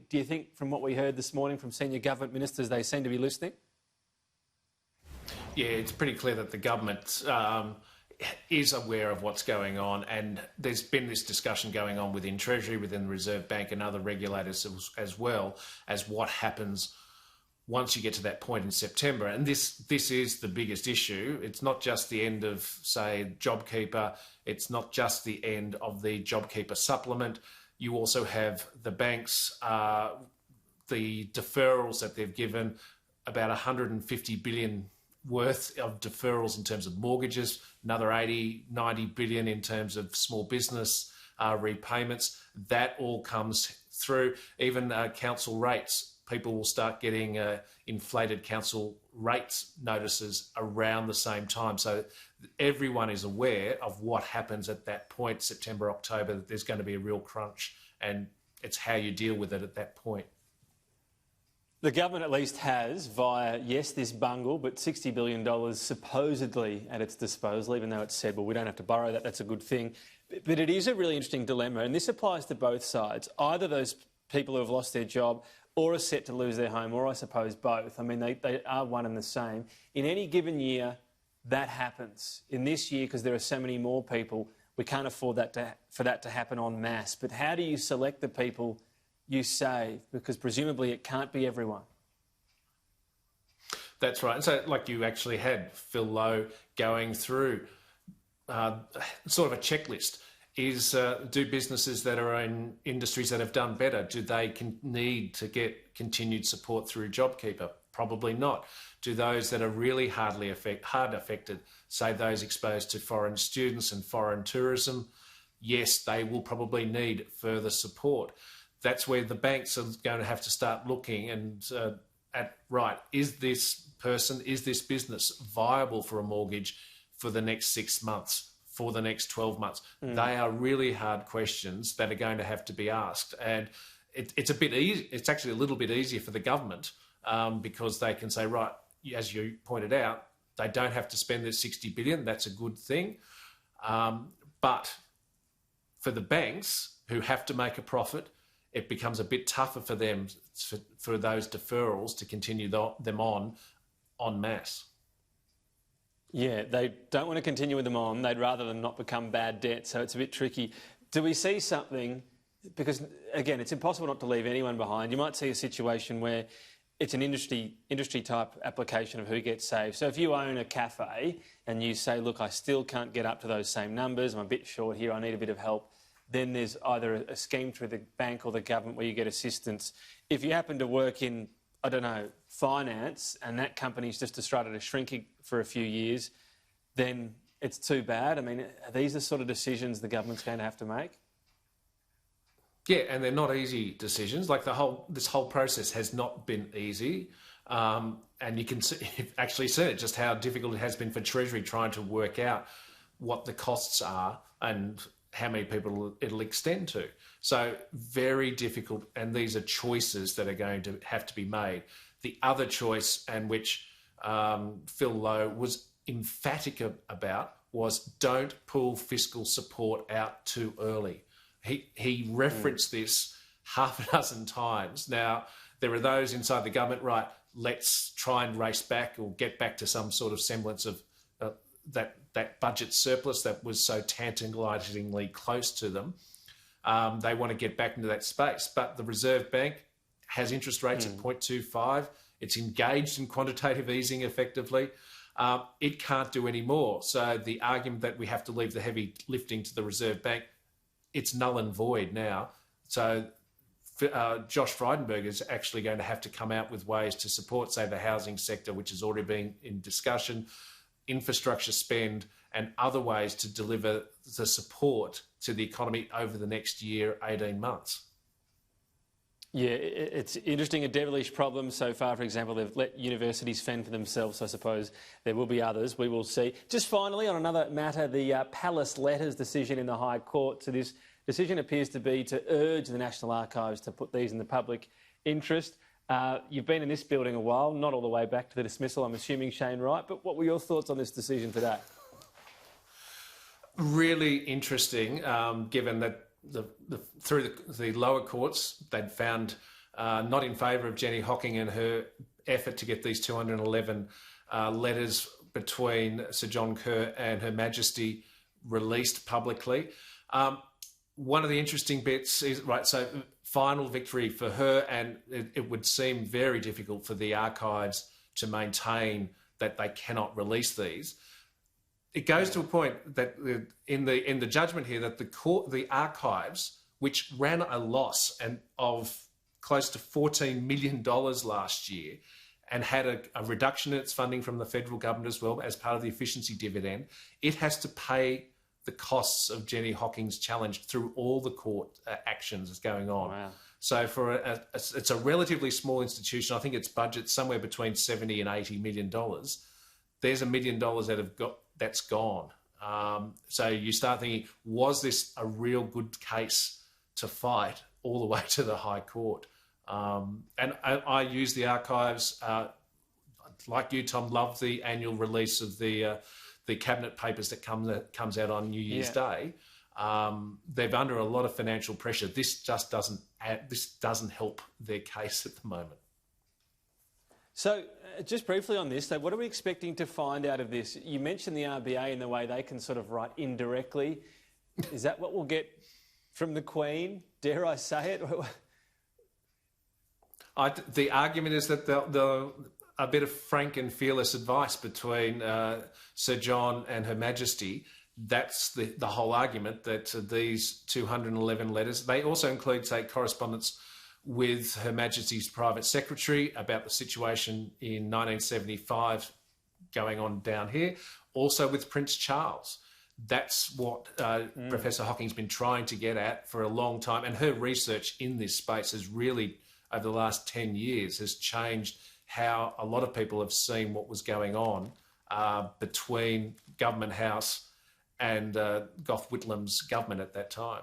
Do you think, from what we heard this morning from senior government ministers, they seem to be listening? Yeah, it's pretty clear that the government is aware of what's going on, and there's been this discussion going on within Treasury, within the Reserve Bank and other regulators as well as what happens once you get to that point in September. And this is the biggest issue. It's not just the end of, say, JobKeeper. It's not just the end of the JobKeeper supplement. You also have the banks, the deferrals that they've given, about 150 billion worth of deferrals in terms of mortgages, another 80, 90 billion in terms of small business repayments. That all comes through. Even council rates. People will start getting inflated council rates notices around the same time. So everyone is aware of what happens at that point, September, October, that there's going to be a real crunch, and it's how you deal with it at that point. The government at least has, via, yes, this bungle, but $60 billion supposedly at its disposal, even though it's said, well, we don't have to borrow that, that's a good thing. But it is a really interesting dilemma, and this applies to both sides. Either those people who have lost their job or are set to lose their home, or I suppose both. I mean, they are one and the same. In any given year, that happens. In this year, because there are so many more people, we can't afford for that to happen en masse. But how do you select the people you save? Because presumably it can't be everyone. That's right. And so, like, you actually had Phil Lowe going through sort of a checklist. Do businesses that are in industries that have done better, do they need to get continued support through JobKeeper? Probably not. Do those that are really hard affected, say those exposed to foreign students and foreign tourism, yes, they will probably need further support. That's where the banks are going to have to start looking and right, is this business viable for a mortgage for the next 6 months? For the next 12 months. They are really hard questions that are going to have to be asked. And it's a bit easy. It's actually a little bit easier for the government because they can say, right, as you pointed out, they don't have to spend their $60 billion. That's a good thing. But for the banks who have to make a profit, it becomes a bit tougher for them for those deferrals to continue them en masse. Yeah, they don't want to continue with them on. They'd rather them not become bad debt, so it's a bit tricky. Do we see something, because, again, it's impossible not to leave anyone behind. You might see a situation where it's an industry-type application of who gets saved. So if you own a cafe and you say, look, I still can't get up to those same numbers, I'm a bit short here, I need a bit of help, then there's either a scheme through the bank or the government where you get assistance. If you happen to work in, I don't know, finance, and that company's just decided to shrink for a few years, then it's too bad. I mean, are these the sort of decisions the government's going to have to make? Yeah, and they're not easy decisions. Like this whole process has not been easy, and you can actually see it, just how difficult it has been for Treasury trying to work out what the costs are and how many people it'll extend to. So very difficult, and these are choices that are going to have to be made. The other choice, and which Phil Lowe was emphatic about, was don't pull fiscal support out too early. He referenced this half a dozen times. Now, there are those inside the government, right, let's try and race back or get back to some sort of semblance of that budget surplus that was so tantalizingly close to them. They want to get back into that space. But the Reserve Bank has interest rates at 0.25. It's engaged in quantitative easing effectively. It can't do any more. So the argument that we have to leave the heavy lifting to the Reserve Bank, it's null and void now. So Josh Frydenberg is actually going to have to come out with ways to support, say, the housing sector, which has already been in discussion, infrastructure spend, and other ways to deliver the support to the economy over the next year, 18 months. Yeah, it's interesting, a devilish problem so far. For example, they've let universities fend for themselves. I suppose there will be others. We will see. Just finally, on another matter, the Palace Letters decision in the High Court. So this decision appears to be to urge the National Archives to put these in the public interest. You've been in this building a while, not all the way back to the dismissal, I'm assuming, Shane Wright. But what were your thoughts on this decision today? Really interesting, given that through the lower courts, they'd found not in favour of Jenny Hocking and her effort to get these 211 letters between Sir John Kerr and Her Majesty released publicly. One of the interesting bits is, right, so final victory for her, and it would seem very difficult for the archives to maintain that they cannot release these. It goes to a point that in the judgment here that the archives, which ran a loss of close to $14 million last year, and had a reduction in its funding from the federal government as well as part of the efficiency dividend, it has to pay the costs of Jenny Hocking's challenge through all the court actions that's going on. Wow. So it's a relatively small institution. I think its budget's somewhere between $70 and $80 million. There's $1 million that's gone. So you start thinking, was this a real good case to fight all the way to the High Court? And I use the archives, like you, Tom, love the annual release of the cabinet papers that comes out on New Year's Day. They're under a lot of financial pressure. This just doesn't help their case at the moment. So, just briefly on this, though, what are we expecting to find out of this? You mentioned the RBA and the way they can sort of write indirectly. Is that what we'll get from the Queen? Dare I say it? The argument is that a bit of frank and fearless advice between Sir John and Her Majesty. That's the whole argument, that these 211 letters, they also include, say, correspondence with Her Majesty's private secretary about the situation in 1975 going on down here, also with Prince Charles. That's what Professor Hocking's been trying to get at for a long time, and her research in this space has really, over the last 10 years, has changed how a lot of people have seen what was going on between Government House and Gough Whitlam's government at that time.